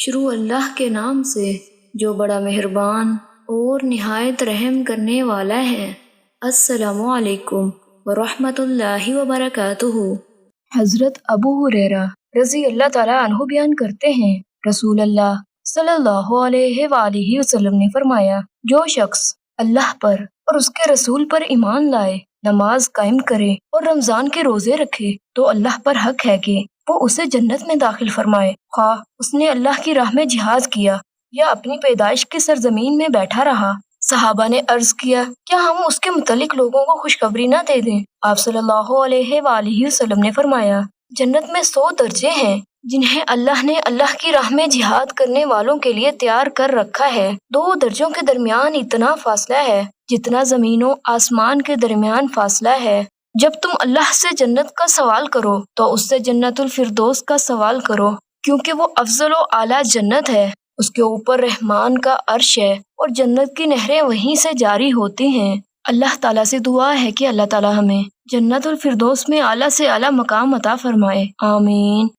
شروع اللہ کے نام سے جو بڑا مہربان اور نہایت رحم کرنے والا ہے۔ السلام علیکم ورحمۃ اللہ وبرکاتہ۔ حضرت ابو ہریرہ رضی اللہ تعالیٰ عنہ بیان کرتے ہیں، رسول اللہ صلی اللہ علیہ وآلہ وسلم نے فرمایا، جو شخص اللہ پر اور اس کے رسول پر ایمان لائے، نماز قائم کرے اور رمضان کے روزے رکھے تو اللہ پر حق ہے کہ وہ اسے جنت میں داخل فرمائے، خواہ اس نے اللہ کی راہ میں جہاد کیا یا اپنی پیدائش کی سرزمین میں بیٹھا رہا۔ صحابہ نے عرض کیا، کیا ہم اس کے متعلق لوگوں کو خوشخبری نہ دے دیں؟ آپ صلی اللہ علیہ وآلہ وسلم نے فرمایا، جنت میں 100 درجے ہیں جنہیں اللہ نے اللہ کی راہ میں جہاد کرنے والوں کے لیے تیار کر رکھا ہے۔ 2 درجوں کے درمیان اتنا فاصلہ ہے جتنا زمین و آسمان کے درمیان فاصلہ ہے۔ جب تم اللہ سے جنت کا سوال کرو تو اس سے جنت الفردوس کا سوال کرو، کیونکہ وہ افضل و اعلیٰ جنت ہے، اس کے اوپر رحمان کا عرش ہے اور جنت کی نہریں وہیں سے جاری ہوتی ہیں۔ اللہ تعالیٰ سے دعا ہے کہ اللہ تعالیٰ ہمیں جنت الفردوس میں اعلیٰ سے اعلیٰ مقام عطا فرمائے، آمین۔